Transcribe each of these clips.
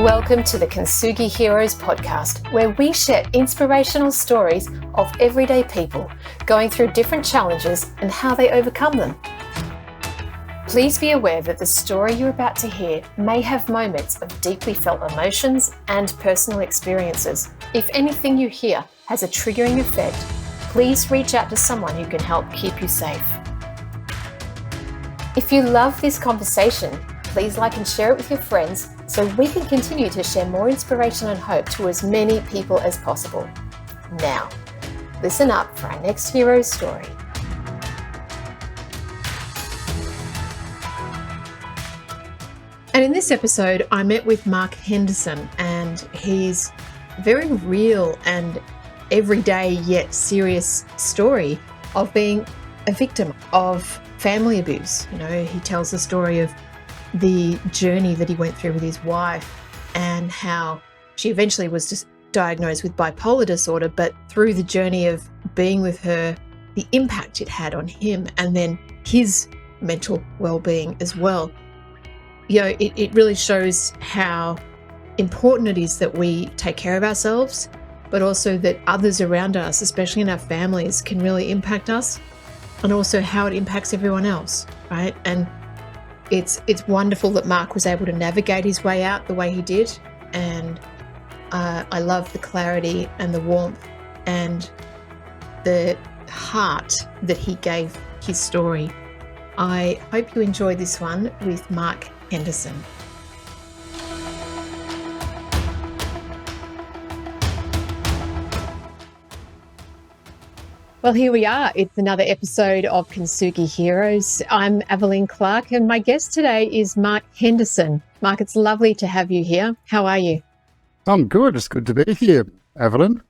Welcome to the Kintsugi Heroes podcast, where we share inspirational stories of everyday people going through different challenges and how they overcome them. Please be aware that the story you're about to hear may have moments of deeply felt emotions and personal experiences. If anything you hear has a triggering effect, please reach out to someone who can help keep you safe. If you love this conversation, please like and share it with your friends so we can continue to share more inspiration and hope to as many people as possible. Now, listen up for our next hero story. And in this episode, I met with Mark Henderson, and he's a very real and everyday yet serious story of being a victim of family abuse. You know, he tells the story of the journey that he went through with his wife and how she eventually was just diagnosed with bipolar disorder, but through the journey of being with her, the impact it had on him and then his mental well-being as well. You know, it really shows how important it is that we take care of ourselves, but also that others around us, especially in our families, can really impact us, and also how it impacts everyone else, right? And it's wonderful that Mark was able to navigate his way out the way he did, and I love the clarity and the warmth and the heart that he gave his story. I hope you enjoy this one with Mark Henderson. Well, here we are. It's another episode of Kintsugi Heroes. I'm Evelyn Clark, and my guest today is Mark Henderson. Mark, it's lovely to have you here. How are you? I'm good. It's good to be here, Evelyn.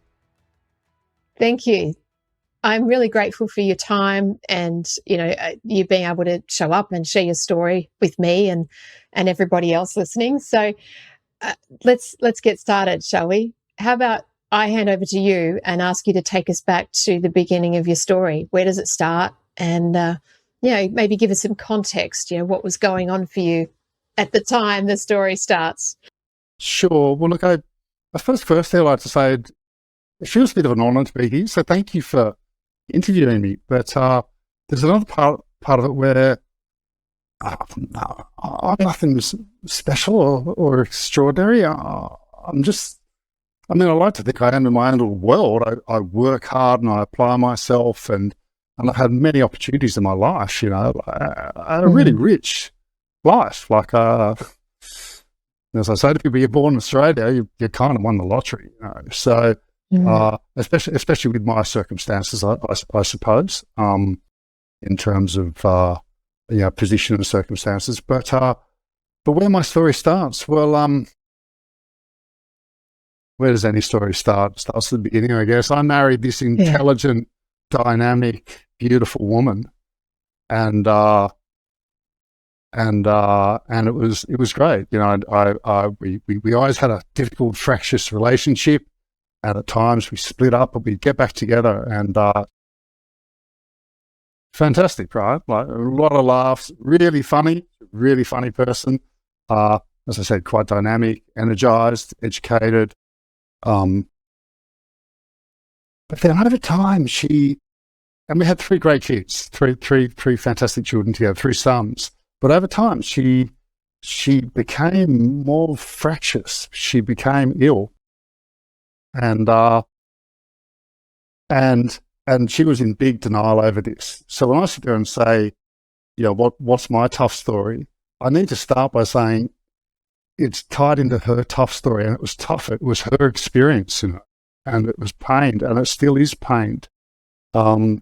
Thank you. I'm really grateful for your time and, you being able to show up and share your story with me and everybody else listening. So let's get started, shall we? How about I hand over to you and ask you to take us back to the beginning of your story. Where does it start? And, maybe give us some context, what was going on for you at the time the story starts. Sure. Well, look, firstly, I'd like to say it feels a bit of an honour to be here, so thank you for interviewing me. But there's another part of it where I'm nothing special or extraordinary. I like to think I am in my own little world. I work hard and I apply myself, and I've had many opportunities in my life, I had a really rich life. Like, as I say to people, you're born in Australia, you kind of won the lottery, So, especially with my circumstances, I suppose, in terms of, position and circumstances. But where my story starts, well, where does any story start? It starts at the beginning, I guess. I married this intelligent, dynamic, beautiful woman, and it was great. We always had a difficult, fractious relationship, and at times we split up, but we'd get back together, and fantastic, right? Like a lot of laughs, really funny person. As I said, quite dynamic, energized, educated. But then over time, and we had three great kids, three fantastic children together, three sons. But over time, she became more fractious. She became ill, and she was in big denial over this. So when I sit there and say, what's my tough story, I need to start by saying, it's tied into her tough story, and it was tough. It was her experience, and it was pained, and it still is pained. And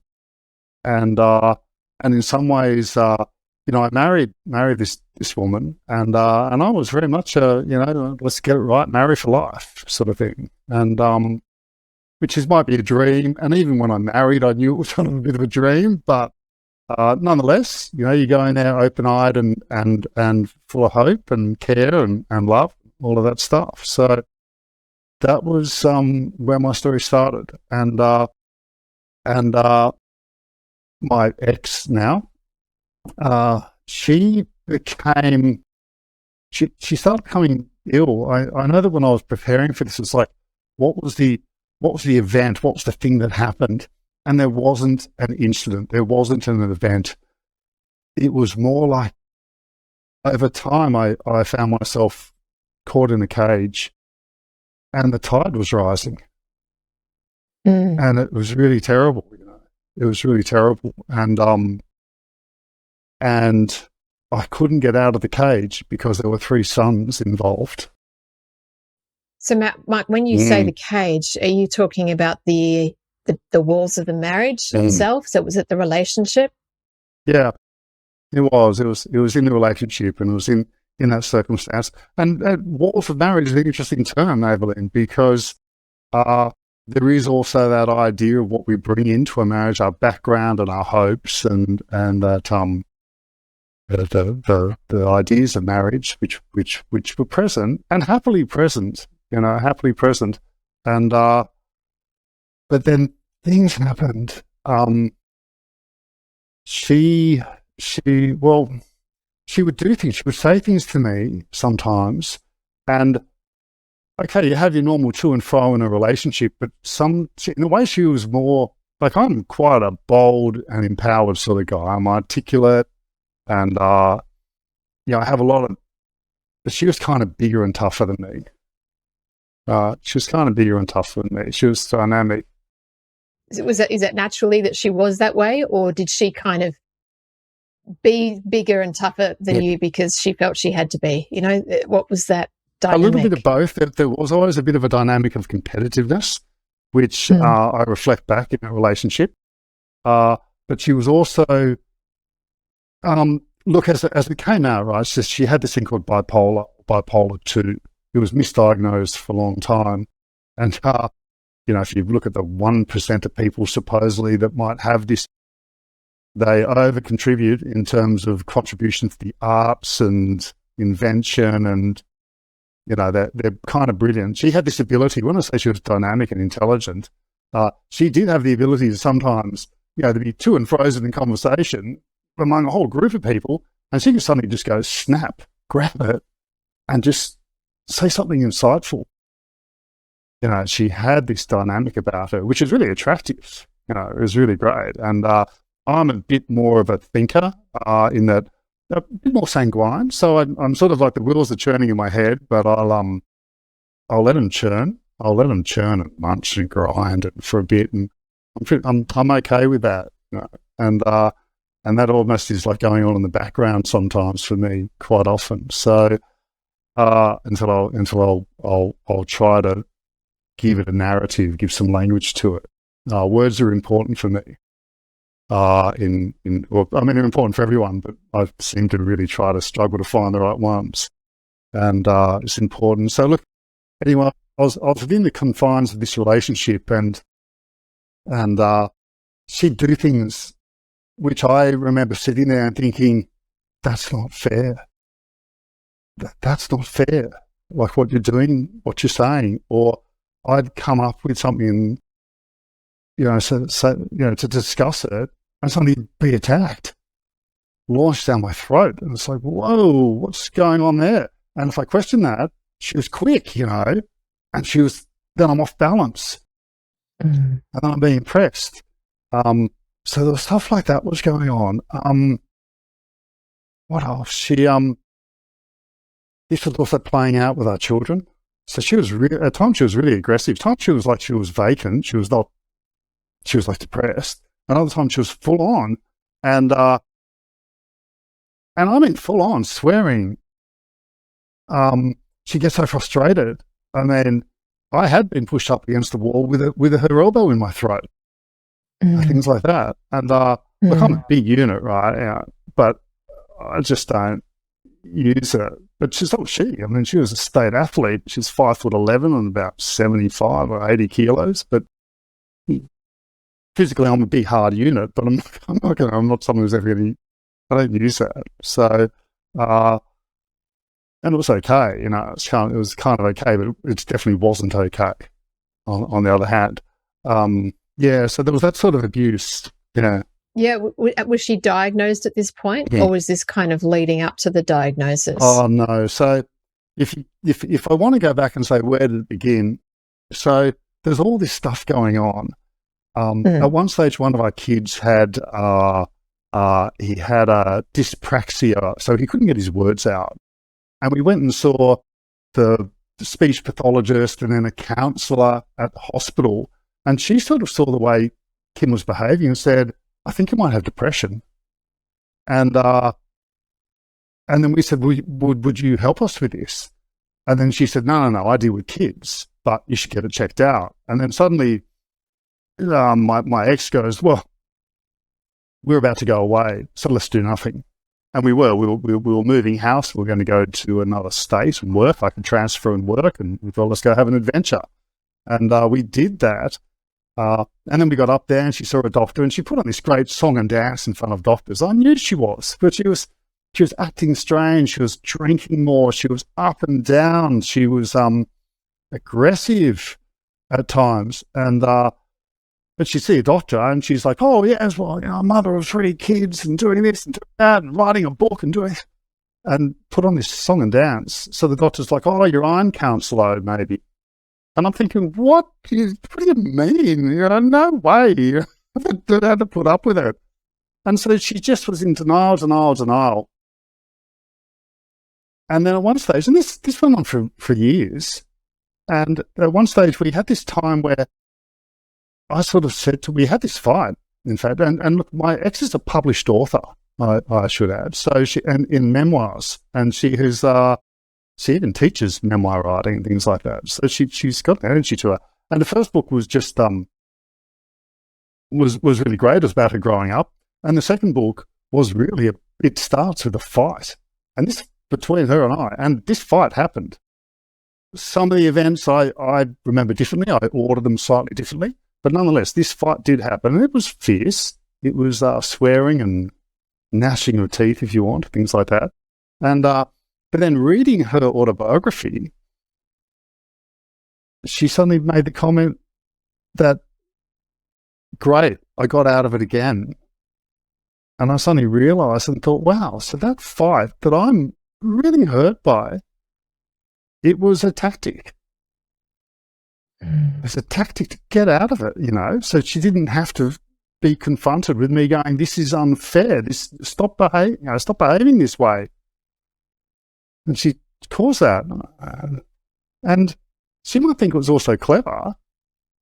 in some ways, I married this woman, and I was very much let's get it right, marry for life sort of thing, and which might be a dream. And even when I married, I knew it was kind of a bit of a dream, but nonetheless, you're going there open-eyed and full of hope and care and love, all of that stuff. So that was where my story started. And my ex now, she started becoming ill. I know that when I was preparing for this, it's like, what was the event? What was the thing that happened? And there wasn't an incident. There wasn't an event. It was more like, over time, I found myself caught in a cage, and the tide was rising, and it was really terrible. It was really terrible, and I couldn't get out of the cage because there were 3 sons involved. So, Mark, when you say the cage, are you talking about the walls of the marriage itself? So was it the relationship? Yeah, it was. It was in the relationship, and it was in that circumstance. And walls of marriage is an interesting term, Evelyn, because there is also that idea of what we bring into a marriage, our background and our hopes, and that the ideas of marriage, which were present and happily present, happily present, and but then things happened. She would do things. She would say things to me sometimes, and okay, you have your normal to and fro in a relationship, but in a way she was more like, I'm quite a bold and empowered sort of guy. I'm articulate, and I have a lot of. But she was kind of bigger and tougher than me. She was kind of bigger and tougher than me. She was dynamic. Is that naturally that she was that way, or did she kind of be bigger and tougher than you because she felt she had to be? What was that dynamic? A little bit of both. There was always a bit of a dynamic of competitiveness, which I reflect back in a relationship. But she was also, look, as it came out, right, so she had this thing called bipolar 2. It was misdiagnosed for a long time. And, if you look at the 1% of people supposedly that might have this, they over-contribute in terms of contributions to the arts and invention, and, they're kind of brilliant. She had this ability, when I say she was dynamic and intelligent, she did have the ability to sometimes, to be to and frozen in conversation among a whole group of people, and she could suddenly just go, snap, grab it, and just say something insightful. She had this dynamic about her, which is really attractive. It was really great. And I'm a bit more of a thinker in that, a bit more sanguine. So I'm sort of like, the wheels are churning in my head, but I'll let them churn. I'll let them churn and munch and grind for a bit, and I'm okay with that. And that almost is like going on in the background sometimes for me, quite often. So until I'll try to give it a narrative, give some language to it. Words are important for me. They're important for everyone, but I seem to really try to struggle to find the right ones. And it's important. So look, anyway, I was within the confines of this relationship, and she'd do things which I remember sitting there and thinking, that's not fair. That's not fair. Like what you're doing, what you're saying. Or I'd come up with something, to discuss it, and suddenly be attacked, launched down my throat. And it's like, whoa, what's going on there? And if I question that, she was quick, and then I'm off balance. And then I'm being pressed. So there was stuff like that was going on. What else? This was also playing out with our children. So she was at times she was really aggressive. At times she was vacant. She was like depressed. Another time she was full on, and I mean full on swearing. She gets so frustrated. I mean, I had been pushed up against the wall with her elbow in my throat, things like that. And look, I'm a big unit, right? But I just don't use it. But she's not she. I mean, she was a state athlete. She's 5'11" and about 75 or 80 kilos. But physically, I'm a big hard unit. But I'm not someone who's ever going to. I don't use that. So, and it was okay. It was kind of okay, but it definitely wasn't okay. On the other hand, so there was that sort of abuse. Yeah, was she diagnosed at this point, or was this kind of leading up to the diagnosis? Oh, no. So if I want to go back and say, where did it begin? So there's all this stuff going on. At one stage, one of our kids had he had a dyspraxia, so he couldn't get his words out. And we went and saw the speech pathologist and then a counsellor at the hospital. And she sort of saw the way Kim was behaving and said, I think you might have depression. And then we said, would you help us with this? And then she said, no, I deal with kids, but you should get it checked out. And then suddenly my ex goes, well, we're about to go away, so let's do nothing. And we were moving house. We were going to go to another state and work. I could transfer and work, and we thought, let's go have an adventure. And we did that. And then we got up there and she saw a doctor and she put on this great song and dance in front of doctors. I knew she was, but she was acting strange. She was drinking more. She was up and down. She was aggressive at times. And but she'd see a doctor and she's like, oh, yes, well, a mother of 3 kids and doing this and doing that and writing a book and doing, and put on this song and dance. So the doctor's like, oh, you're on counsellor, maybe. And I'm thinking, what do you mean? No way. I had to put up with it. And so she just was in denial. And then at one stage, and this went on for years, and at one stage we had this time where I sort of said we had this fight, in fact, and look, my ex is a published author, I should add, so and in memoirs, and she even teaches memoir writing and things like that. So she's got an energy to her. And the first book was just was really great. It was about her growing up. And the second book was really it starts with a fight, and this between her and I. And this fight happened. Some of the events I remember differently. I ordered them slightly differently, but nonetheless, this fight did happen, and it was fierce. It was swearing and gnashing of teeth, if you want, things like that. And but then reading her autobiography, she suddenly made the comment that, great, I got out of it again. And I suddenly realised and thought, wow, so that fight that I'm really hurt by, it was a tactic. It's a tactic to get out of it, so she didn't have to be confronted with me going, this is unfair, stop behaving this way. And she caused that. And she might think it was also clever.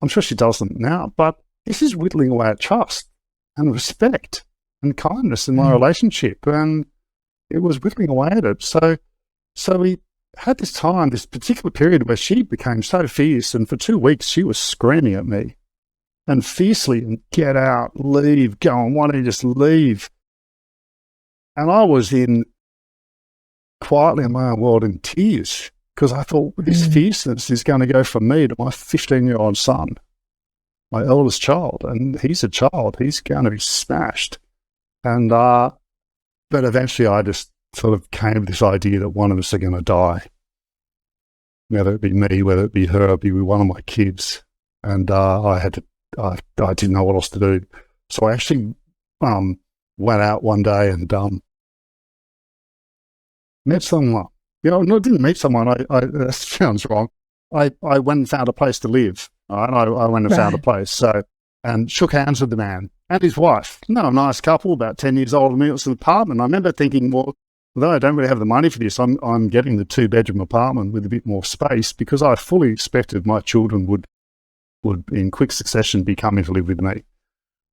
I'm sure she doesn't now, but this is whittling away at trust and respect and kindness in my relationship. And it was whittling away at it. So we had this time, this particular period where she became so fierce, and for 2 weeks she was screaming at me and fiercely, and get out, leave, go on, why don't you just leave? And I was quietly in my own world in tears, because I thought this fierceness is going to go from me to my 15-year-old son, my eldest child, and he's a child. He's going to be smashed. And but eventually I just sort of came to this idea that one of us are going to die, whether it be me, whether it be her, be one of my kids. And I didn't know what else to do. So I actually went out one day and met someone. No, I didn't meet someone. That sounds wrong. I went and found a place to live. Right? I went and found a place. And shook hands with the man and his wife. A nice couple, about 10 years older than me. It was an apartment. I remember thinking, well, although I don't really have the money for this, I'm getting the 2-bedroom apartment with a bit more space, because I fully expected my children would in quick succession be coming to live with me.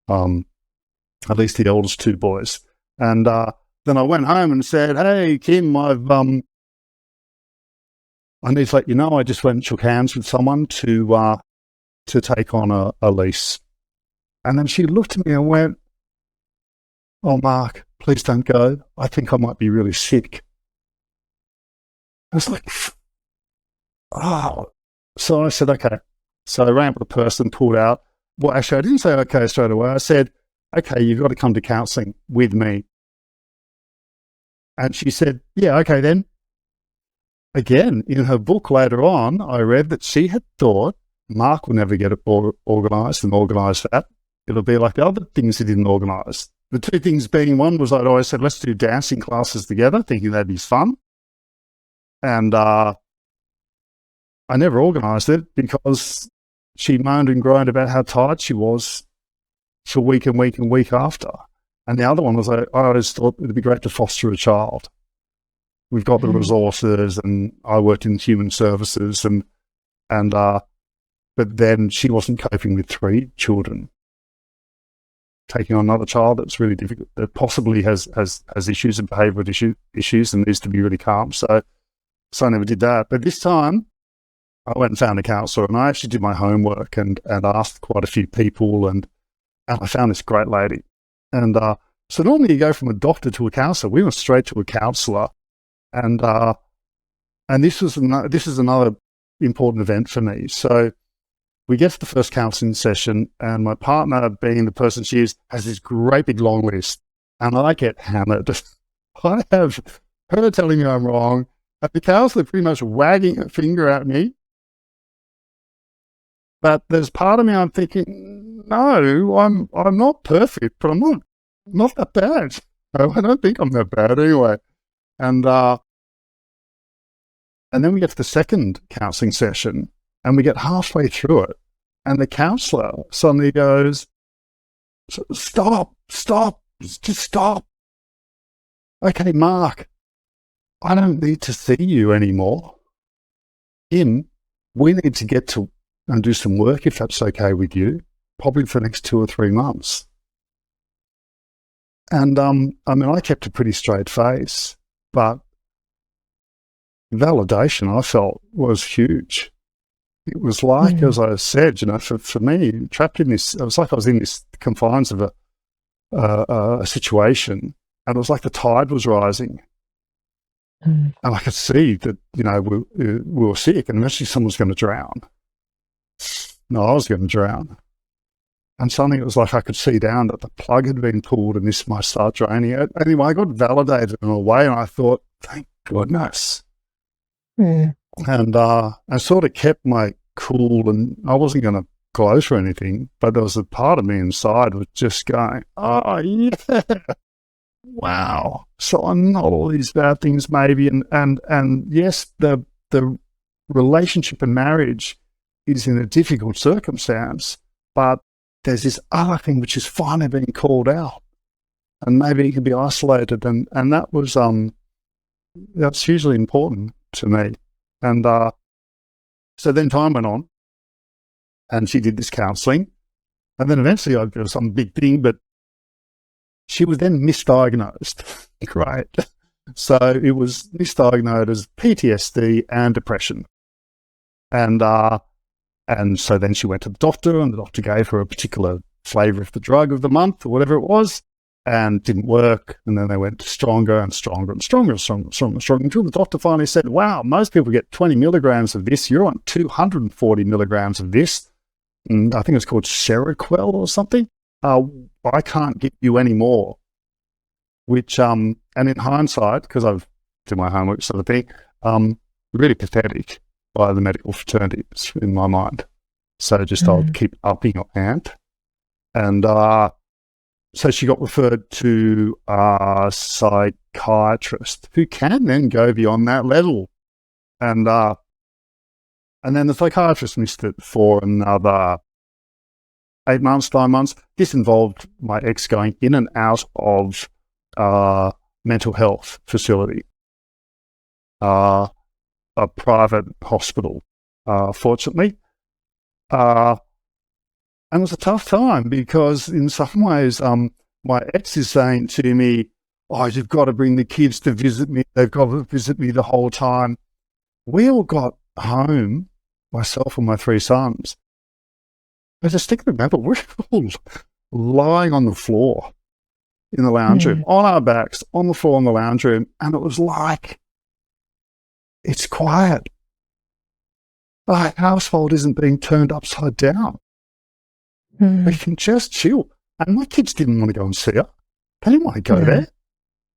At least the eldest 2 boys. And then I went home and said, hey, Kim, I need to let you know I just went and shook hands with someone to take on a lease. And then she looked at me and went, oh, Mark, please don't go. I think I might be really sick. I was like, oh. So I said, okay. So I ran up with the person, pulled out. Well, actually, I didn't say okay straight away. I said, okay, you've got to come to counselling with me. And she said, yeah, okay then. Again, in her book later on, I read that she had thought Mark will never get it organised and organise that. It'll be like the other things he didn't organise. The 2 things being, one was I'd always said, let's do dancing classes together, thinking that'd be fun. And I never organised it because she moaned and groaned about how tired she was for week and week and week after. And the other one was I always thought it'd be great to foster a child. We've got the resources, and I worked in human services, but then she wasn't coping with 3 children. Taking on another child that's really difficult, that possibly has issues and behavioural issues and needs to be really calm. So I never did that. But this time, I went and found a counsellor, and I actually did my homework and asked quite a few people, and I found this great lady. And so normally you go from a doctor to a counsellor. We went straight to a counsellor, and this is another important event for me. So we get to the first counselling session, and my partner, being the person she is, has this great big long list, and I get hammered. I have her telling me I'm wrong, and the counsellor pretty much wagging her finger at me. But there's part of me I'm thinking, no, I'm not perfect, but I'm not that bad. No, I don't think I'm that bad anyway. And then we get to the second counselling session, and we get halfway through it, and the counsellor suddenly goes, stop, just stop. Okay, Mark, I don't need to see you anymore. We need to get to and do some work, if that's okay with you, probably for the next 2 or 3 months. And I kept a pretty straight face, but validation I felt was huge. It was like, as I said, for me, trapped in this, it was like I was in this confines of a situation, and it was like the tide was rising. And I could see that, we were sick, and eventually someone's going to drown. No, I was going to drown. And suddenly it was like I could see down that the plug had been pulled and this might start draining. Anyway, I got validated in a way, and I thought, thank goodness. And I sort of kept my cool, and I wasn't going to close or anything, but there was a part of me inside was just going, oh, yeah, wow. So I'm not all these bad things maybe. And yes, the relationship and marriage is in a difficult circumstance, but there's this other thing which is finally being called out, and maybe it can be isolated, and that was that's hugely important to me. And so then time went on, and she did this counselling, and then eventually I did some big thing, but she was then misdiagnosed. Great. So it was misdiagnosed as PTSD and depression, and so then she went to the doctor, and the doctor gave her a particular flavour of the drug of the month or whatever it was, and didn't work. And then they went stronger and stronger and stronger and stronger and stronger and stronger until the doctor finally said, wow, most people get 20 milligrams of this. You're on 240 milligrams of this. And I think it's called Seroquel or something. I can't give you any more. Which, and in hindsight, because I've done my homework sort of thing, really pathetic by the medical fraternities in my mind. So just I'll keep upping your ant. And so she got referred to a psychiatrist who can then go beyond that level. And then the psychiatrist missed it for another 8 months, 9 months. This involved my ex going in and out of mental health facility. A private hospital, fortunately. And it was a tough time because in some ways, my ex is saying to me, oh, you've got to bring the kids to visit me. They've got to visit me the whole time. We all got home, myself and my 3 sons. I just think, remember, we're all lying on the floor in the lounge room, on our backs, on the floor in the lounge room. And it was like, it's quiet. Our household isn't being turned upside down. We can just chill. And my kids didn't want to go and see her. They didn't want to go there.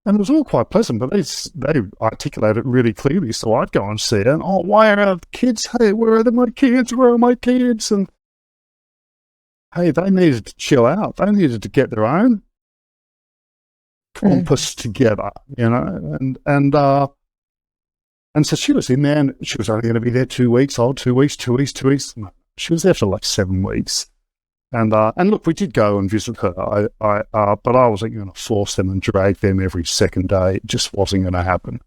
And it was all quite pleasant, but they articulated it really clearly. So I'd go and see her. And, oh, why are our kids? Hey, where are my kids? Where are my kids? And, hey, they needed to chill out. They needed to get their own compass together, And And so she was in there, and she was only going to be there 2 weeks. Oh, 2 weeks, 2 weeks, 2 weeks. She was there for like 7 weeks. And look, we did go and visit her. But I wasn't going to force them and drag them every second day. It just wasn't going to happen.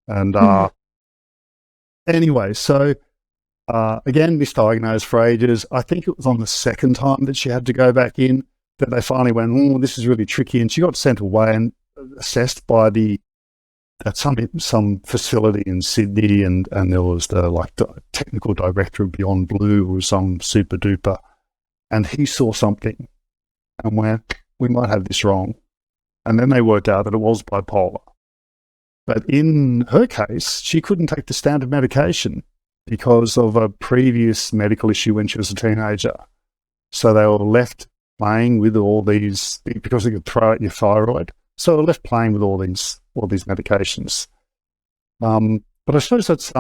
And anyway, so again, misdiagnosed for ages. I think it was on the second time that she had to go back in that they finally went, oh, this is really tricky. And she got sent away and assessed by some facility in Sydney, and there was the technical director of Beyond Blue, who was some super duper, and he saw something and went, we might have this wrong. And then they worked out that it was bipolar. But in her case, she couldn't take the standard medication because of a previous medical issue when she was a teenager. So they were left playing with all these, because they could throw out your thyroid. So they were left playing with all these medications. But I suppose that's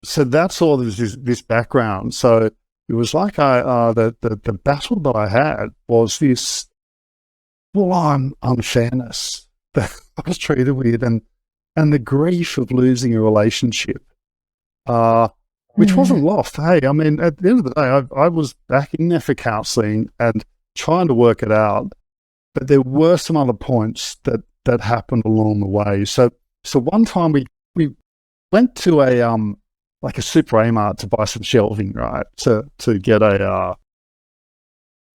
so that's all this background. So it was like the battle that I had was this full-on unfairness that I was treated with, and the grief of losing a relationship, which wasn't lost. Hey, I mean, at the end of the day, I was back in there for counselling and trying to work it out, but there were some other points that happened along the way. So one time we went to a Super A-Mart to buy some shelving, right? To get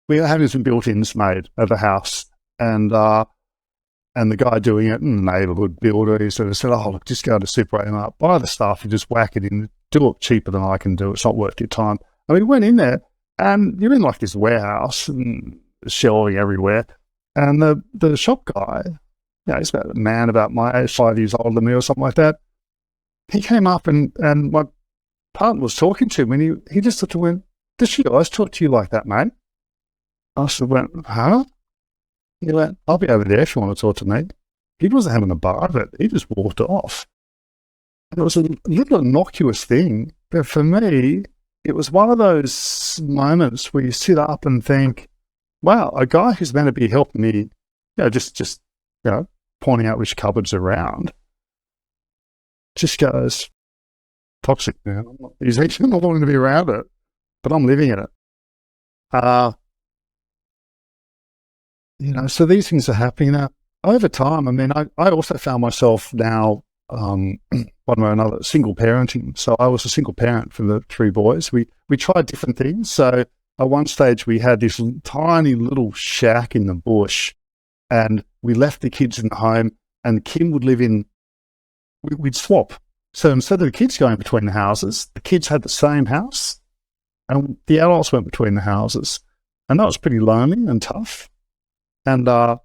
we were having some built-ins made at the house, and the guy doing it, neighbourhood builder, he sort of said, oh, look, just go to Super A-Mart, buy the stuff and just whack it in, do it cheaper than I can do. It's not worth your time. And we went in there, and you're in like this warehouse and shelving everywhere. And the shop guy, he's about a man about my age, 5 years older than me or something like that. He came up and my partner was talking to him, and he just sort of went, does she always talk to you like that, mate? I sort of went, huh? He went, I'll be over there if you want to talk to me. He wasn't having a bar of it. He just walked off. And it was a little innocuous thing, but for me, it was one of those moments where you sit up and think, wow, a guy who's meant to be helping me, just pointing out which cupboards are around, just goes, toxic now. He's actually not wanting to be around it, but I'm living in it. So these things are happening now. Over time, I mean, I also found myself now, one way or another, single parenting. So I was a single parent for the 3 boys. We tried different things. So at one stage, we had this tiny little shack in the bush, and we left the kids in the home, and Kim would live in, we'd swap. So instead of the kids going between the houses, the kids had the same house, and the adults went between the houses. And that was pretty lonely and tough. And but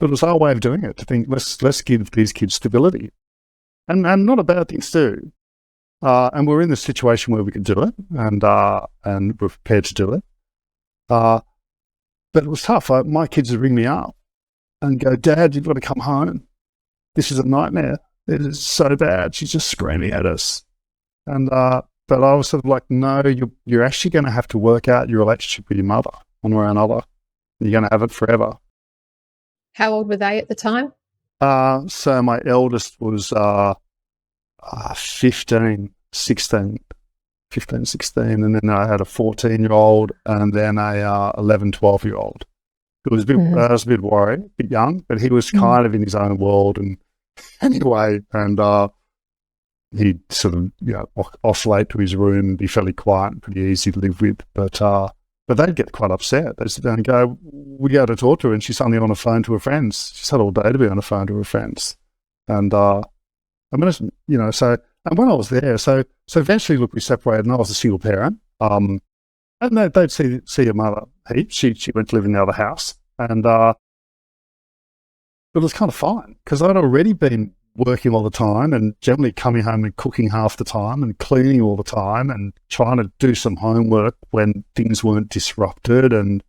it was our way of doing it, to think, let's give these kids stability. And not a bad thing to do. And we're in this situation where we could do it, and we're prepared to do it. But it was tough. My kids would ring me up and go, Dad, you've got to come home. This is a nightmare. It is so bad. She's just screaming at us. And but I was sort of like, no, you're actually going to have to work out your relationship with your mother one way or another. You're going to have it forever. How old were they at the time? So my eldest was 15, 16, and then I had a 14-year-old and then a 11, 12-year-old. It was I was a bit worried, a bit young, but he was kind of in his own world. And anyway, and he'd sort of oscillate to his room and be fairly quiet and pretty easy to live with. But they'd get quite upset. They'd sit down and go, we go to talk to her, and she's suddenly on the phone to her friends. She's had all day to be on the phone to her friends. And and when I was there, so eventually, look, we separated, and I was a single parent. And they'd see her mother heaps. She went to live in the other house, and but it was kind of fine because I'd already been working all the time and generally coming home and cooking half the time and cleaning all the time and trying to do some homework when things weren't disrupted. And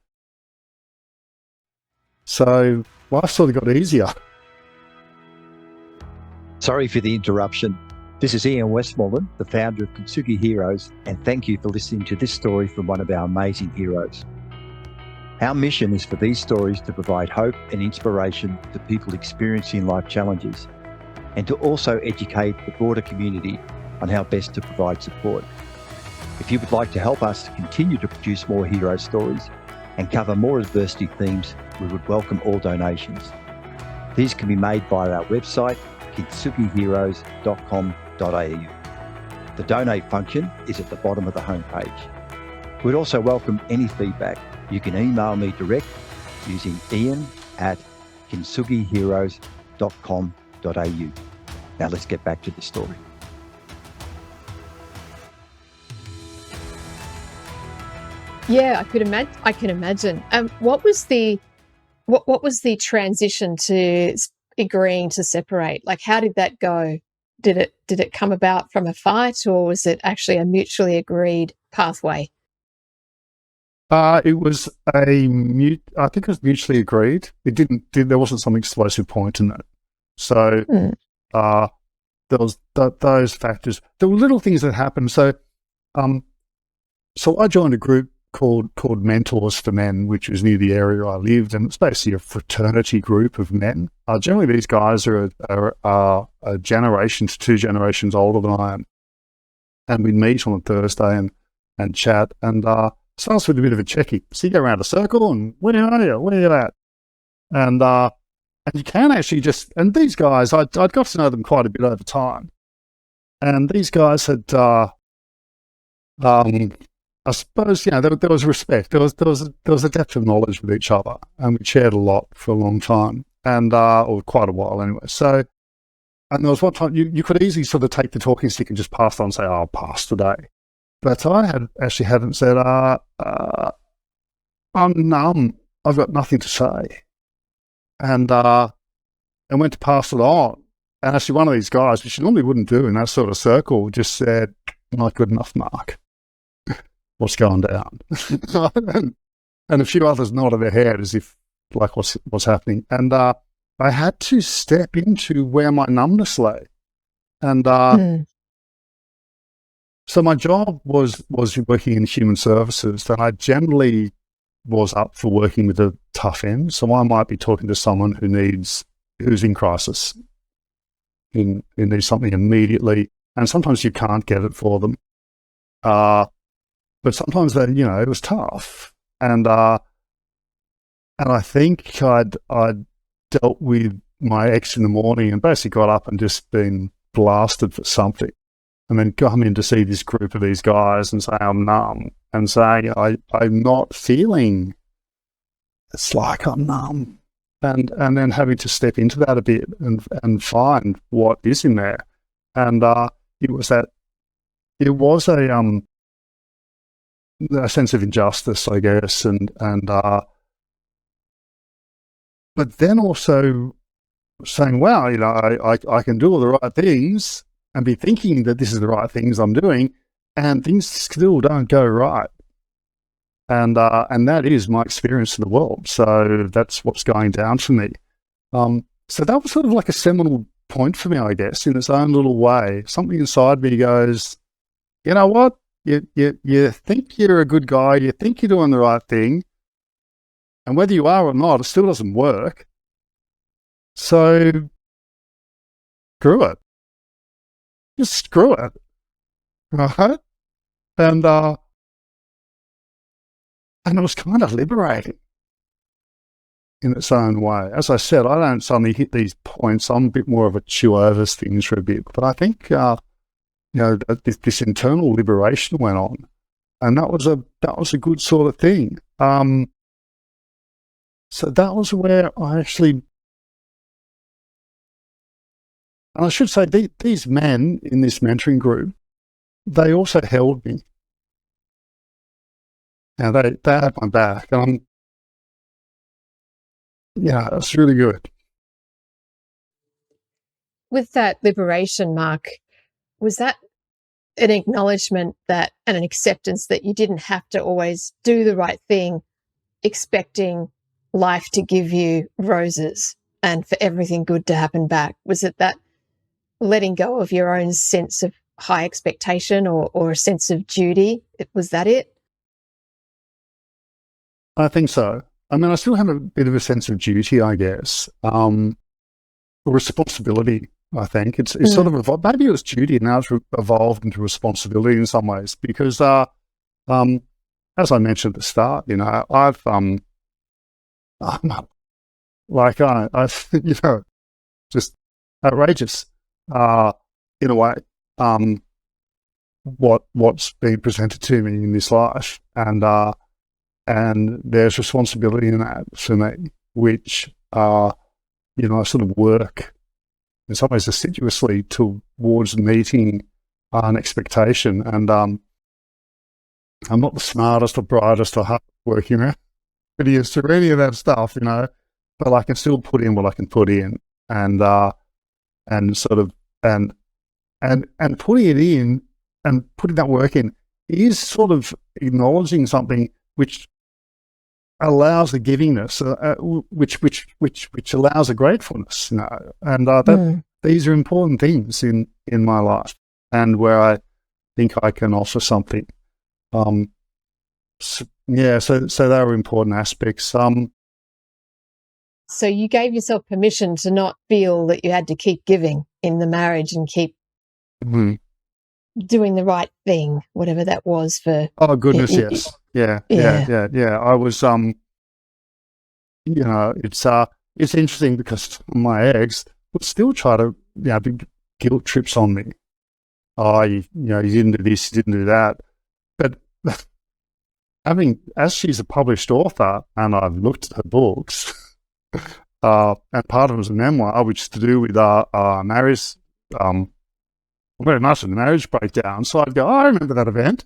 so life sort of got easier. Sorry for the interruption. This is Ian Westmoreland, the founder of Kintsugi Heroes, and thank you for listening to this story from one of our amazing heroes. Our mission is for these stories to provide hope and inspiration to people experiencing life challenges. and to also educate the broader community on how best to provide support. If you would like to help us to continue to produce more hero stories and cover more adversity themes, we would welcome all donations. These can be made via our website, kintsugiheroes.com.au. The donate function is at the bottom of the homepage. We'd also welcome any feedback. You can email me direct using ian@kintsugiheroes.com.au. Now let's get back to the story. Yeah, I can imagine. What was the transition to agreeing to separate? Like, how did that go? Did it come about from a fight, or was it actually a mutually agreed pathway? It was I think it was mutually agreed. There wasn't some explosive point in it. So there was those factors. There were little things that happened. So I joined a group called Mentors for Men, which was near the area I lived, and it's basically a fraternity group of men. Generally, these guys are a generation to 2 generations older than I am, and we meet on a Thursday and chat, and starts with a bit of a checkie. So you go around a circle, and where are you? Where are you at? And you can actually and these guys, I'd got to know them quite a bit over time, and these guys had. I suppose, there was respect. There was a depth of knowledge with each other, and we shared a lot for a long time, and or quite a while anyway. So, and there was one time you could easily sort of take the talking stick and just pass on and say, "Oh, I'll pass today." But I hadn't said, "I'm numb. I've got nothing to say," and went to pass it on. And actually, one of these guys, which you normally wouldn't do in that sort of circle, just said, "Not good enough, Mark. What's going down?" and a few others nodded their head as if, like, what's happening. And I had to step into where my numbness lay. And so my job was working in human services, and I generally was up for working with a tough end. So I might be talking to someone who's in crisis, who needs something immediately, and sometimes you can't get it for them. But sometimes it was tough, and I think I'd dealt with my ex in the morning and basically got up and just been blasted for something, and then come in to see this group of these guys and say I'm numb, and say I'm not feeling. It's like I'm numb, and then having to step into that a bit and find what is in there, and it was a sense of injustice, I guess, and but then also saying, wow, I can do all the right things and be thinking that this is the right things I'm doing, and things still don't go right, and that is my experience in the world. So that's what's going down for me. So that was sort of like a seminal point for me, I guess, in its own little way. Something inside me goes, you know what? You think you're a good guy, you think you're doing the right thing, and whether you are or not, it still doesn't work. So, screw it. Just screw it, right? And it was kind of liberating in its own way. As I said, I don't suddenly hit these points. I'm a bit more of a chew over things for a bit, but I think this internal liberation went on, and that was a good sort of thing. So that was where I actually, and I should say, these men in this mentoring group, they also held me. Now they had my back, and it's really good. With that liberation, Mark, was that an acknowledgement and an acceptance that you didn't have to always do the right thing, expecting life to give you roses and for everything good to happen back? Was it that letting go of your own sense of high expectation or a sense of duty? Was that it? I think so. I mean, I still have a bit of a sense of duty, I guess, or responsibility. I think it's sort of evolved. Maybe it was duty, and now it's evolved into responsibility in some ways. Because, as I mentioned at the start, I've like I just outrageous in a way. What's been presented to me in this life, and there's responsibility in that for me, which I sort of work in some ways assiduously towards meeting an expectation. And I'm not the smartest or brightest or hardworking prettiest or any of that stuff, but I can still put in what I can put in, and putting it in and putting that work in is sort of acknowledging something which allows the givingness, which allows a gratefulness, and these are important things in my life, and where I think I can offer something. So they were important aspects. So you gave yourself permission to not feel that you had to keep giving in the marriage and keep doing the right thing, whatever that was for. Oh goodness, yes. Yeah. I was, it's interesting because my ex would still try to, do guilt trips on me. Oh, you didn't do this, you didn't do that. But as she's a published author, and I've looked at her books, and part of it was a memoir, which is to do with marriage, very much in the marriage breakdown. So I'd go, I remember that event.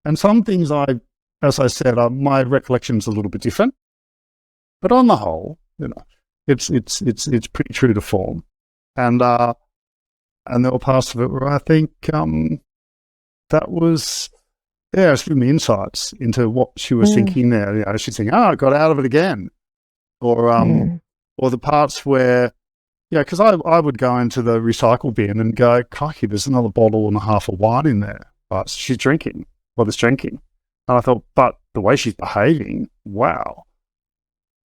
And some things as I said, my recollection's a little bit different. But on the whole, it's pretty true to form. And there were parts of it where I think that was, it's giving me insights into what she was thinking there. She's thinking, I got out of it again. Or the parts where, because I would go into the recycle bin and go, crikey, there's another bottle and a half of wine in there. But she's drinking. What is drinking? And I thought, but the way she's behaving, wow.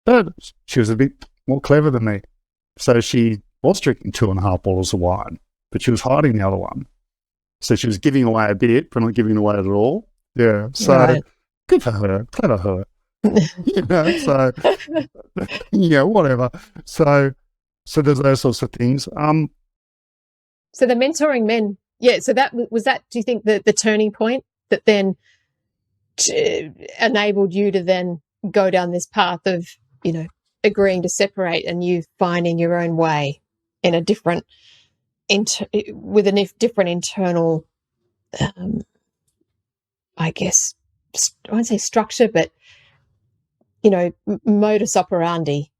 But she was a bit more clever than me. So she was drinking 2.5 bottles of wine, but she was hiding the other one. So she was giving away a bit, but not giving away at all. Yeah. So good for her. Clever her. Whatever. So there's those sorts of things. So the mentoring men, so that was that, do you think the turning point that then enabled you to then go down this path of, agreeing to separate and you finding your own way in a different, with a different internal, I guess, I won't say structure, but, modus operandi,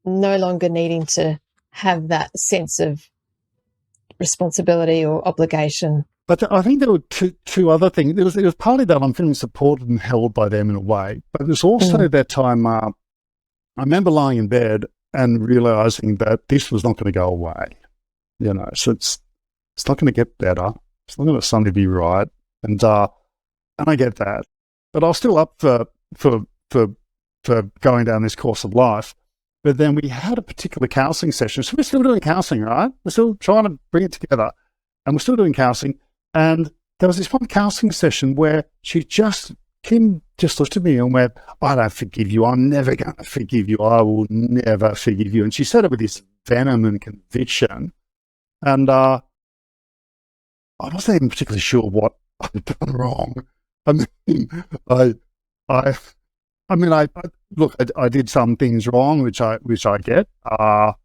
no longer needing to have that sense of responsibility or obligation. But I think there were two other things. There was partly that I'm feeling supported and held by them in a way, but there's also that time I remember lying in bed and realising that this was not going to go away. So it's not going to get better. It's not going to suddenly be right, and I get that. But I was still up for going down this course of life. But then we had a particular counselling session. So we're still doing counselling, right? We're still trying to bring it together, and we're still doing counselling. And there was this one counselling session where Kim just looked at me and went, I don't forgive you. I'm never going to forgive you. I will never forgive you. And she said it with this venom and conviction. And I wasn't even particularly sure what I'd done wrong. I did some things wrong, which I get. But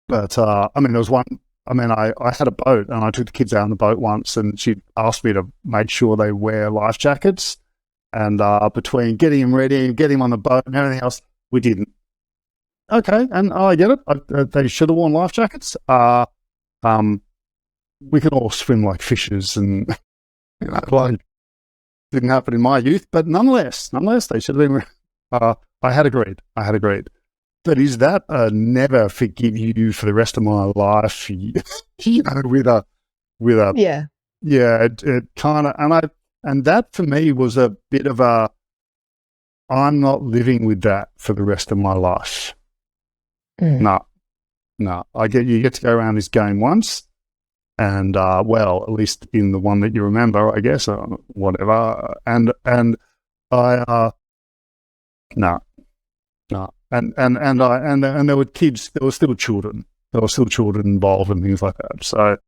there was one. I had a boat and I took the kids out on the boat once, and she asked me to make sure they wear life jackets. And between getting them ready and getting them on the boat and everything else, we didn't. Okay, and I get it. They should have worn life jackets. We can all swim like fishes, and didn't happen in my youth. But nonetheless, they should have been. I had agreed. But is that never forgive you for the rest of my life? It kind of, and that for me was a bit of a, I'm not living with that for the rest of my life. No, No. You get to go around this game once, and well, at least in the one that you remember, I guess, or whatever. And I no, no, and there were kids. There were still children. There were still children involved and things like that. So,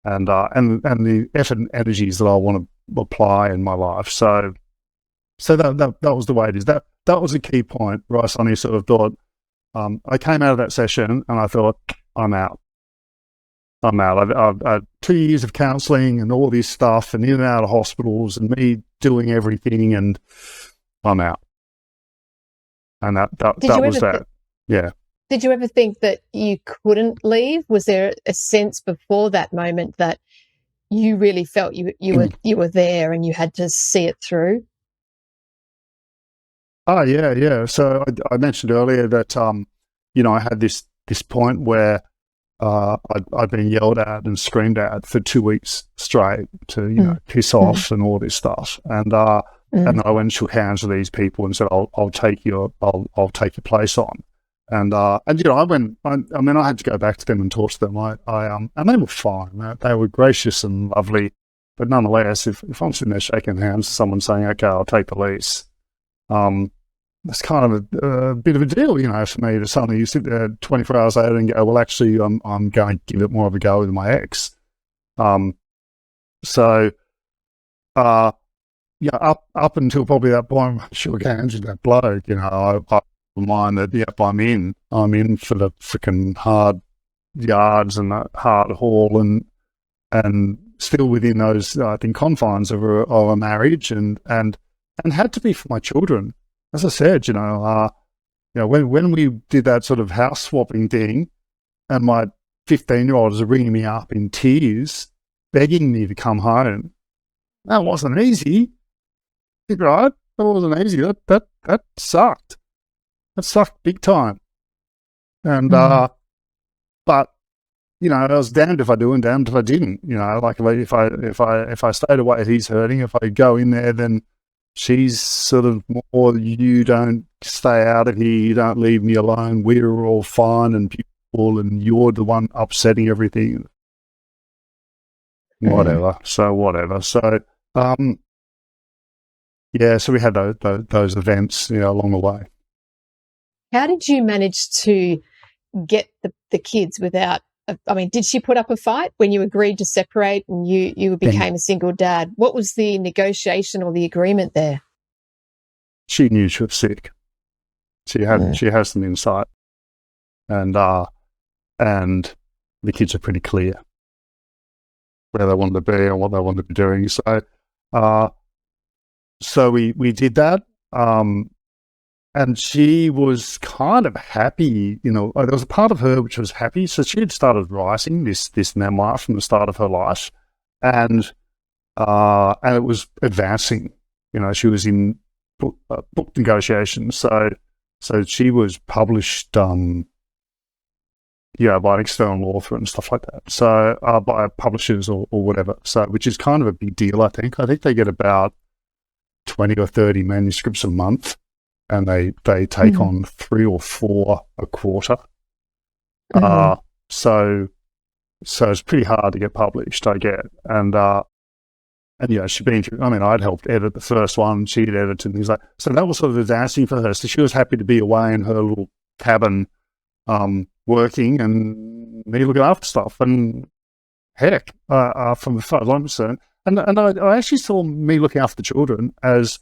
and the effort and energies that I want to apply in my life. So that was the way it is. That was a key point where I suddenly sort of thought, I came out of that session and I thought, I'm out. I've had 2 years of counselling and all this stuff and in and out of hospitals and me doing everything, and I'm out. And that was that. Yeah. Did you ever think that you couldn't leave? Was there a sense before that moment that you really felt you were there and you had to see it through? Oh, yeah. So I mentioned earlier that, I had this point where I'd been yelled at and screamed at for 2 weeks straight to, piss off and all this stuff. And I went and shook hands with these people and said, I'll take your place on. And I had to go back to them and talk to them. And they were fine. They were gracious and lovely. But nonetheless, if I'm sitting there shaking hands with someone saying, okay, I'll take the lease, that's kind of a bit of a deal, for me to suddenly you sit there 24 hours later and go, well, actually, I'm going to give it more of a go with my ex. Up until probably that point, I shook hands with that bloke, I mind that, yep, I'm in for the freaking hard yards and the hard haul and still within those, I think, confines of a marriage and had to be for my children. As I said, when we did that sort of house swapping thing, and my 15-year-old is ringing me up in tears, begging me to come home, that wasn't easy, right? That wasn't easy. That sucked. That sucked big time. And but I was damned if I do and damned if I didn't. Like if I stayed away, he's hurting. If I go in there, then she's sort of more, you don't stay out of here, you don't leave me alone, we're all fine and beautiful and you're the one upsetting everything. Whatever. So so we had those events, along the way. How did you manage to get the kids without, did she put up a fight when you agreed to separate and you became a single dad? What was the negotiation or the agreement there? She knew she was sick. She has some insight, and the kids are pretty clear where they wanted to be and what they wanted to be doing. So we did that, and she was kind of happy. There was a part of her which was happy. So she had started writing this memoir from the start of her life, and it was advancing. She was in book negotiations. So she was published, by an external author and stuff like that. So by publishers or whatever. So which is kind of a big deal, I think. I think they get about 20 or 30 manuscripts a month, and they take on 3 or 4 a quarter. So it's pretty hard to get published, I get. And she'd been through, I'd helped edit the first one, she'd edited and things like, so that was sort of advancing for her. So she was happy to be away in her little cabin, working and me looking after stuff. And heck, from as far as I'm concerned, and I actually saw me looking after the children as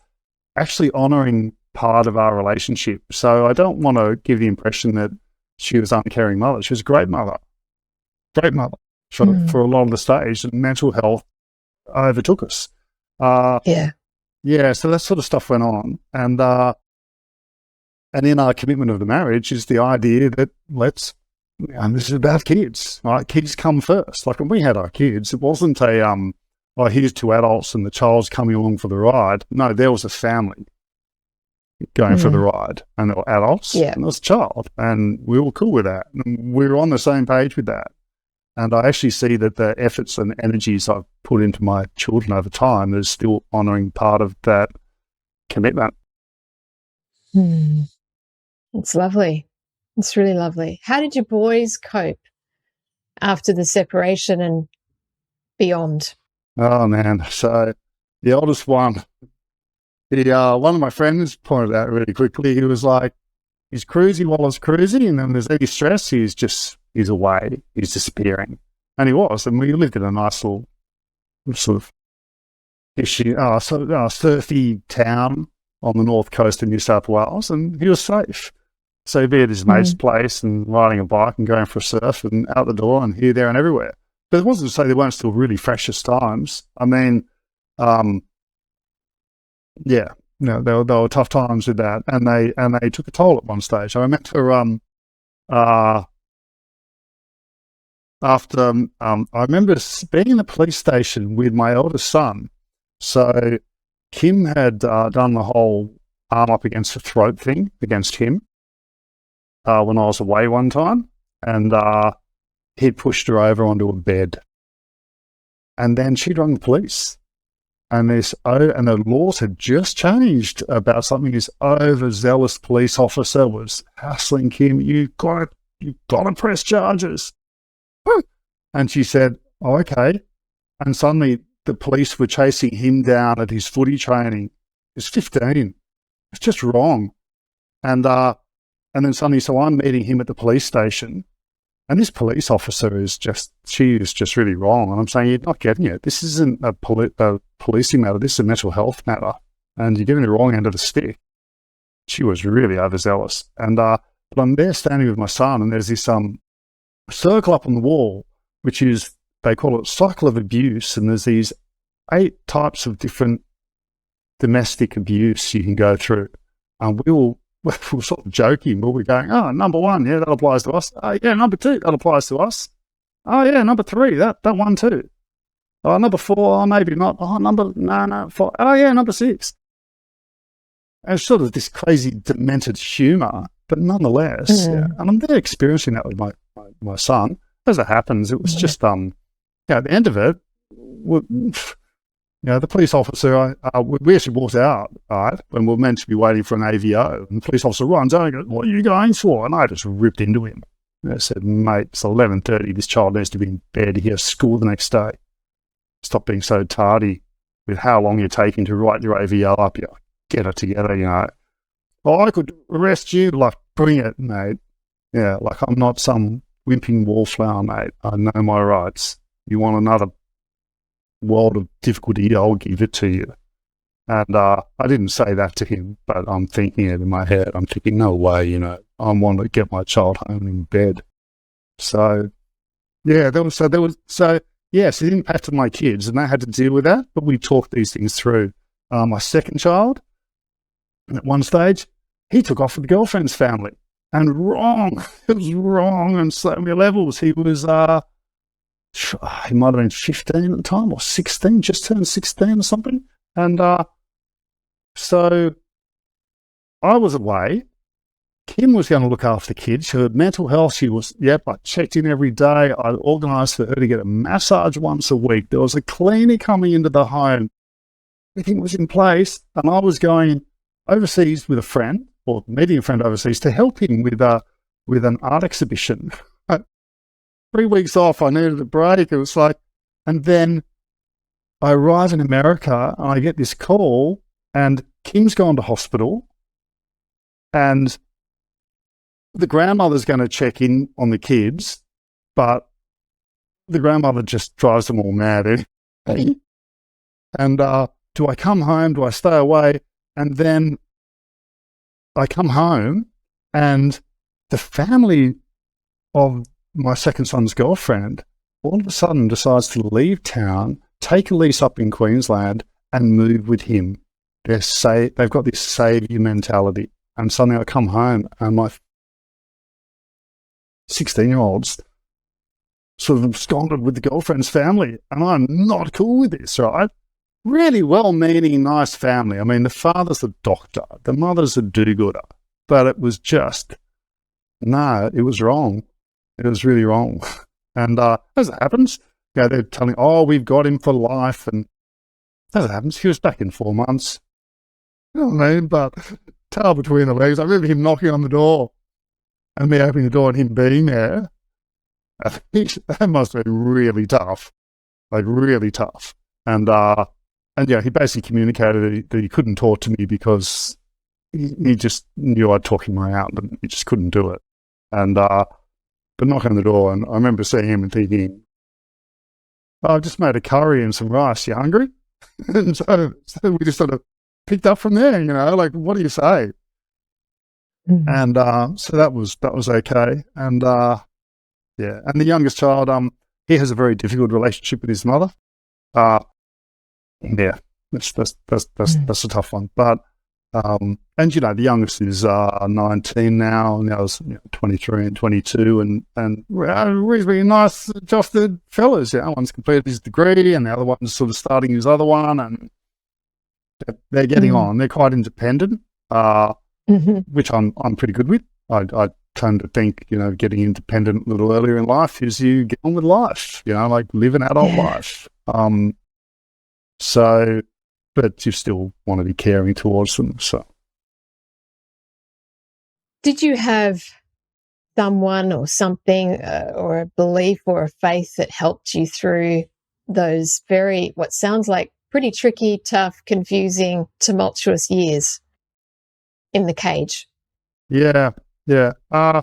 actually honouring part of our relationship. So I don't want to give the impression that she was an uncaring mother. She was a great mother for a lot of the stage, and mental health overtook us. So that sort of stuff went on, and in our commitment of the marriage is the idea that this is about kids, right? Kids come first. Like when we had our kids, it wasn't here's 2 adults and the child's coming along for the ride. No, there was a family going for the ride, and there were adults and there was a child, and we were cool with that. And we were on the same page with that. And I actually see that the efforts and energies I've put into my children over time is still honouring part of that commitment. It's lovely. It's really lovely. How did your boys cope after the separation and beyond? Oh man. So the oldest one, one of my friends pointed out really quickly, he was like, he's cruising while I was cruising, and then there's any stress, he's away, he's disappearing. And he was, and we lived in a nice little sort of surfy town on the north coast of New South Wales, and he was safe. So he'd be at his mate's place and riding a bike and going for a surf and out the door and here, there and everywhere. But it wasn't to say they weren't still really freshest times. I mean, there were tough times with that, and they took a toll at one stage. I remember I remember being in the police station with my eldest son. So Kim had done the whole arm up against the throat thing against him when I was away one time, and he'd pushed her over onto a bed, and then she'd rung the police, and the laws had just changed about something. This overzealous police officer was hassling Kim. You've got to press charges. And she said, oh, okay. And suddenly the police were chasing him down at his footy training. He's 15. It's just wrong. And then suddenly, so I'm meeting him at the police station, and this police officer she is just really wrong. And I'm saying, you're not getting it. This isn't a policing matter. This is a mental health matter. And you're giving the wrong end of the stick. She was really overzealous. And, but I'm there standing with my son, and there's this circle up on the wall, which is, they call it cycle of abuse. And there's these 8 types of different domestic abuse you can go through. And we were sort of joking, but we're going, oh, number 1, yeah, that applies to us. Oh, yeah, number 2, that applies to us. Oh, yeah, number 3, that one too. Oh, number 4, oh, maybe not. Oh, no, 4. Oh, yeah, number 6. And it's sort of this crazy, demented humour, but nonetheless, yeah. And I'm there experiencing that with my son. As it happens, it was just, at the end of it, the police officer, we actually walked out, right, when we were meant to be waiting for an AVO, and the police officer runs out and goes, what are you going for? And I just ripped into him. And I said, mate, it's 11:30, this child needs to be in bed, he has school the next day. Stop being so tardy with how long you're taking to write your AVO up. You get it together, Oh, I could arrest you, like, bring it, mate. Yeah, like I'm not some wimping wallflower, mate. I know my rights. You want another world of difficulty, I'll give it to you. And I didn't say that to him, but I'm thinking it in my head. I'm thinking, no way, I want to get my child home in bed. So, yeah, yes, it impacted my kids, and they had to deal with that, but we talked these things through. My second child, at one stage, he took off with the girlfriend's family, and wrong. It was wrong on so many levels. He was, he might have been 15 at the time, or 16, just turned 16 or something. And so I was away. Kim was going to look after the kids. Her mental health, I checked in every day. I organised for her to get a massage once a week. There was a cleaner coming into the home. Everything was in place, and I was going overseas with a friend, or meeting a friend overseas, to help him with an art exhibition. 3 weeks off, I needed a break. It was like, and then I arrive in America and I get this call, and Kim's gone to hospital, and the grandmother's going to check in on the kids, but the grandmother just drives them all mad. And do I come home? Do I stay away? And then I come home, and the family of my second son's girlfriend all of a sudden decides to leave town, take a lease up in Queensland, and move with him. They've got this saviour mentality. And suddenly I come home, and my 16-year-olds sort of absconded with the girlfriend's family, and I'm not cool with this, right? Really well-meaning, nice family. I mean, the father's a doctor, the mother's a do-gooder, but it was just, no, it was wrong. It was really wrong. And as it happens, they're telling, oh, we've got him for life. And as it happens, he was back in 4 months. You know what I mean? But tail between the legs, I remember him knocking on the door. and me opening the door and him being there, I think that must have been really tough, like really tough. And yeah, he basically communicated that he couldn't talk to me because he just knew I'd talk him out, and he just couldn't do it. And but knocking on the door, and I remember seeing him and thinking, "Oh, I've just made a curry and some rice. You hungry?" And so we just sort of picked up from there. Like, what do you say? Mm. And so that was okay. And yeah, and the youngest child, he has a very difficult relationship with his mother. Yeah, that's a tough one. But and the youngest is 19 now, and the others 23 and 22, and reasonably nice, adjusted fellas. One's completed his degree, and the other one's sort of starting his other one, and they're getting on. They're quite independent, which I'm pretty good with. I tend to think getting independent a little earlier in life is you get on with life. Like live an adult life. So, but you still want to be caring towards them. So, did you have someone or something or a belief or a faith that helped you through those what sounds like pretty tricky, tough, confusing, tumultuous years in the cage? Yeah. I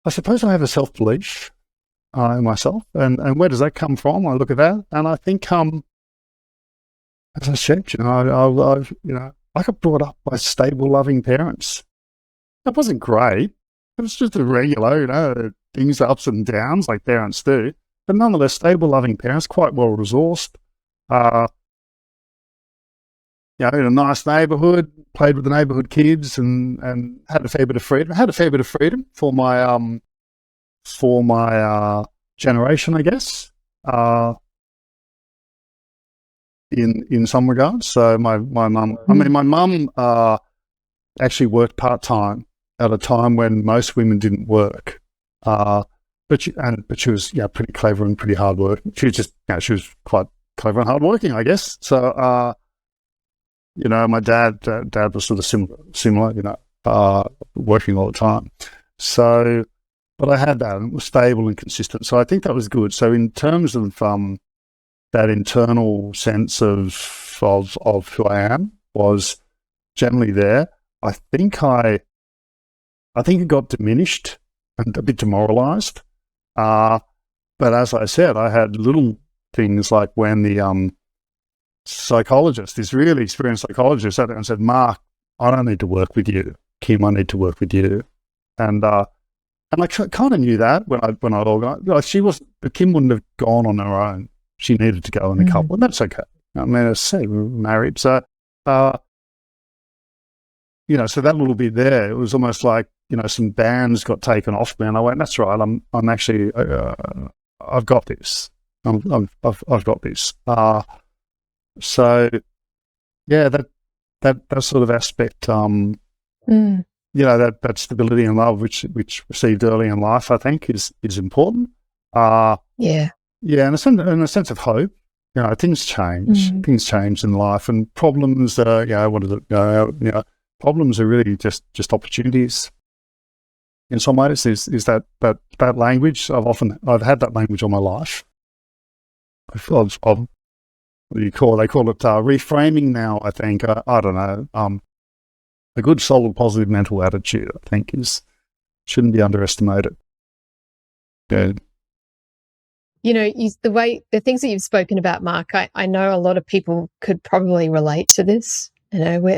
suppose I have a self-belief in myself, and where does that come from? I look at that, and I think, as I said, I got brought up by stable, loving parents. It wasn't great. It was just a regular, things ups and downs like parents do, but nonetheless, stable, loving parents, quite well resourced. In a nice neighbourhood, played with the neighbourhood kids, and had a fair bit of freedom. Had a fair bit of freedom for my generation, I guess. In some regards. So my mum, my mum actually worked part-time at a time when most women didn't work. But she was pretty clever and pretty hard working. She was just she was quite clever and hard working, I guess. So my dad was sort of similar, working all the time. So, but I had that, and it was stable and consistent. So I think that was good. So in terms of that internal sense of who I am was generally there. I think it got diminished and a bit demoralised. But as I said, I had little things like when the psychologist, this really experienced psychologist, sat there and said, "Mark, I don't need to work with you. Kim, I need to work with you." And I kind of knew that when I'd organised. But Kim wouldn't have gone on her own. She needed to go in a couple, and that's okay. I mean, as I say, we were married, so so that little bit there, it was almost like some bands got taken off me, and I went, "That's right. I'm actually I've got this. I've got this." So yeah, that sort of aspect, that stability and love which received early in life, I think is important. Yeah, and a sense of hope. Things change. Things change in life, and problems. Problems are really just opportunities. In some ways, is that language. I've had that language all my life. What do you call? They call it reframing now. I think. I don't know. A good, solid, positive mental attitude, I think, shouldn't be underestimated. Yeah. The things that you've spoken about, Mark, I know a lot of people could probably relate to this. Our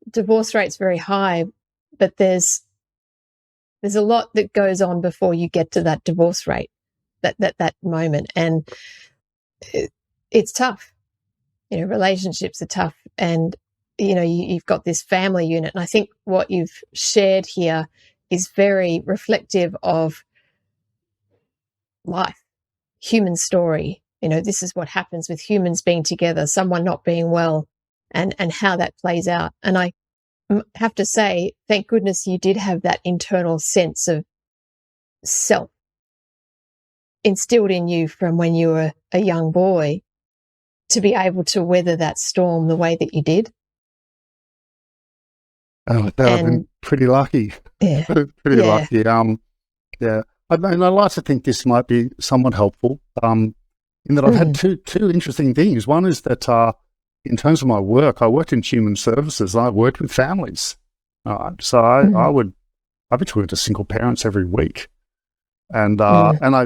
divorce rate's very high, but there's a lot that goes on before you get to that divorce rate, that moment, and it's tough. Relationships are tough, and you've got this family unit, and I think what you've shared here is very reflective of life, human story. This is what happens with humans being together, someone not being well, and how that plays out. And I have to say, thank goodness you did have that internal sense of self instilled in you from when you were a young boy to be able to weather that storm the way that you did. I've And been pretty lucky. yeah, Pretty yeah, lucky. Yeah. I mean, I like to think this might be somewhat helpful. In that I've had two interesting things. One is that in terms of my work, I worked in human services. I worked with families. So I've been talking to single parents every week, and I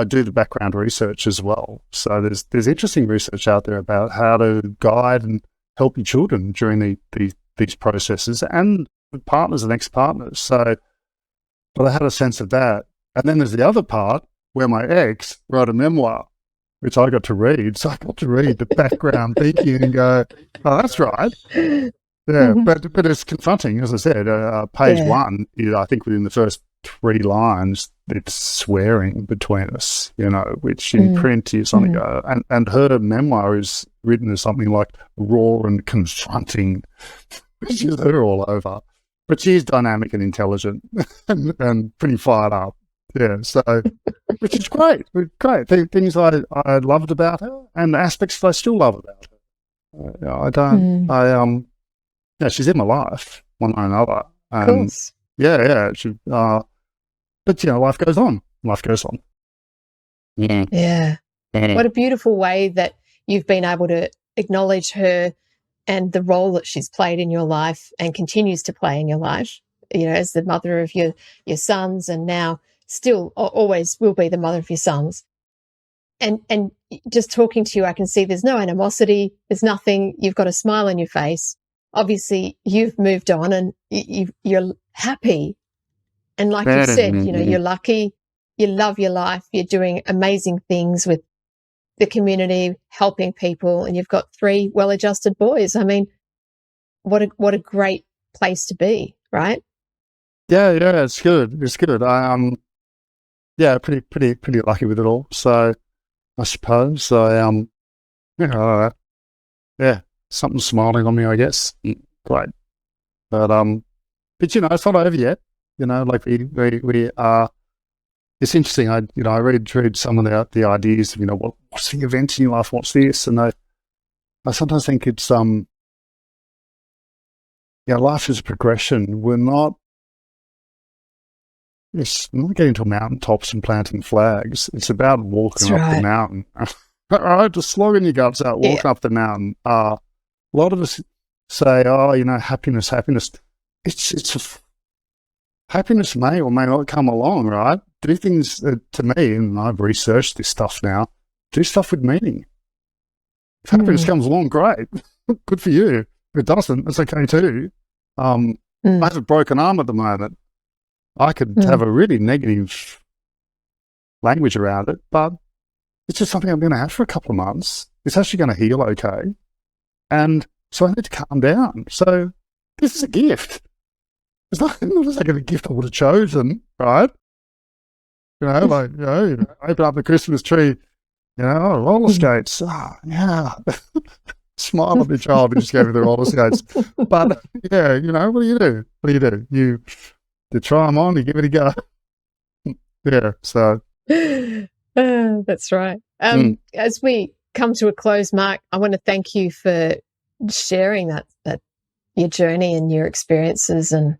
do the background research as well. So there's interesting research out there about how to guide and help your children during these processes, and with partners and ex-partners. So, but I had a sense of that. And then there's the other part where my ex wrote a memoir, which I got to read. So I got to read the background thinking and go, oh, that's right. Yeah, but it's confronting, as I said. Page one, I think within the first 3 lines, it's swearing between us, which in print is on go. And her memoir is written as something like raw and confronting, which is her all over. But she's dynamic and intelligent and pretty fired up. Yeah, so, which is great. Great. Things I loved about her and aspects that I still love about her. Yeah, she's in my life, one way or another. Of course. Yeah. But, life goes on. Life goes on. Yeah. What a beautiful way that you've been able to acknowledge her and the role that she's played in your life and continues to play in your life, as the mother of your sons, and now still always will be the mother of your sons. And just talking to you, I can see there's no animosity. There's nothing. You've got a smile on your face. Obviously, you've moved on and you're happy. And like you've said, you're lucky. You love your life. You're doing amazing things with the community, helping people, and you've got 3 well-adjusted boys. I mean, what a great place to be, right? Yeah, it's good. It's good. Pretty lucky with it all. So I suppose something's smiling on me, I guess. Great. But it's not over yet. Like we it's interesting. I read some of the ideas of, what's the event in your life? What's this? And I sometimes think it's life is a progression. It's not getting to mountaintops and planting flags. It's about walking up the mountain. All right, just slogging your guts out, walking up the mountain. A lot of us say, happiness. Happiness may or may not come along, right? Do things to me, and I've researched this stuff now, do stuff with meaning. If happiness comes along, great. Good for you. If it doesn't, it's okay too. I have a broken arm at the moment. I could have a really negative language around it, but it's just something I'm going to have for a couple of months. It's actually going to heal okay. And so I need to calm down. So this is a gift. It's not like a gift I would have chosen, right? Open up the Christmas tree, roller skates. Smile at the child who just gave me the roller skates. But, what do you do? You try them on, you give it a go. Yeah, so. That's right. As we come to a close, Mark, I want to thank you for sharing that your journey and your experiences, and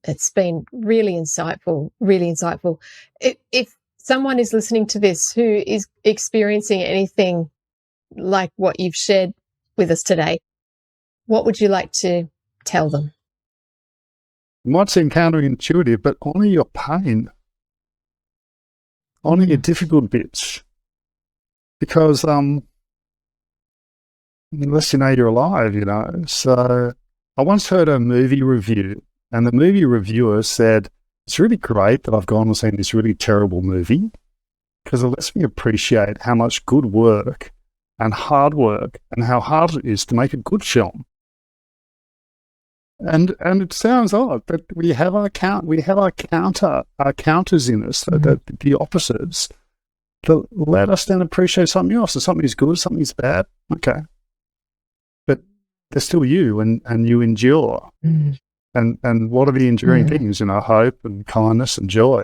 it's been really insightful, really insightful. If someone is listening to this who is experiencing anything like what you've shared with us today, what would you like to tell them? It might seem counterintuitive, but honour your pain. Honour your difficult bits. Because unless you're alive, So I once heard a movie review, and the movie reviewer said, it's really great that I've gone and seen this really terrible movie because it lets me appreciate how much good work and hard work and how hard it is to make a good film. And it sounds odd, but we have our counters in us, the opposites, that let us then appreciate something else. So something's good, something's bad. Okay. But they're still you, and you endure. And what are the enduring things? Hope and kindness and joy.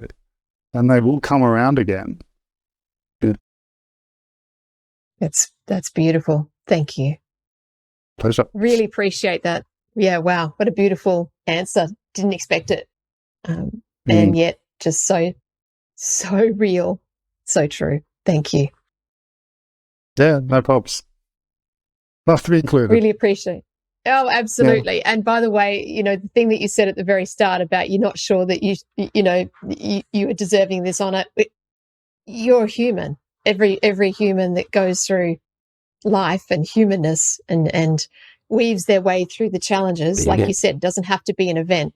And they will come around again. Yeah. That's beautiful. Thank you. Pleasure. Really appreciate that. Yeah, wow. What a beautiful answer. Didn't expect it. And yet just so real, so true. Thank you. Yeah, no problems. Love to be included. Really appreciate it. Oh, absolutely. Yeah. And by the way, the thing that you said at the very start about you're not sure that you are deserving this honor. You're a human. Every human that goes through life and humanness and weaves their way through the challenges, like you said, doesn't have to be an event,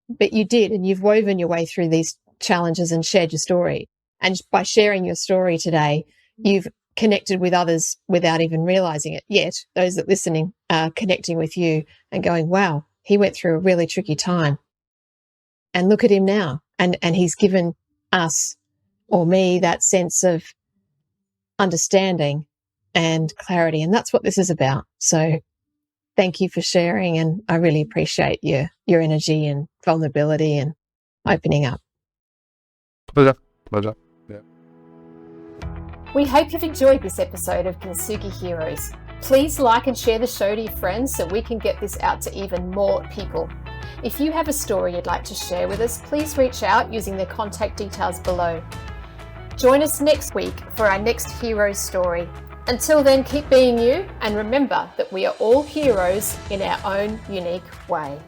but you did, and you've woven your way through these challenges and shared your story. And by sharing your story today, you've connected with others without even realizing it yet. Those that listening are connecting with you and going, wow, he went through a really tricky time. And look at him now. And he's given us or me that sense of understanding and clarity. And that's what this is about. So thank you for sharing. And I really appreciate your energy and vulnerability and opening up. Pleasure. Yeah. We hope you've enjoyed this episode of Kintsugi Heroes. Please like and share the show to your friends so we can get this out to even more people. If you have a story you'd like to share with us, please reach out using the contact details below. Join us next week for our next hero story. Until then, keep being you, and remember that we are all heroes in our own unique way.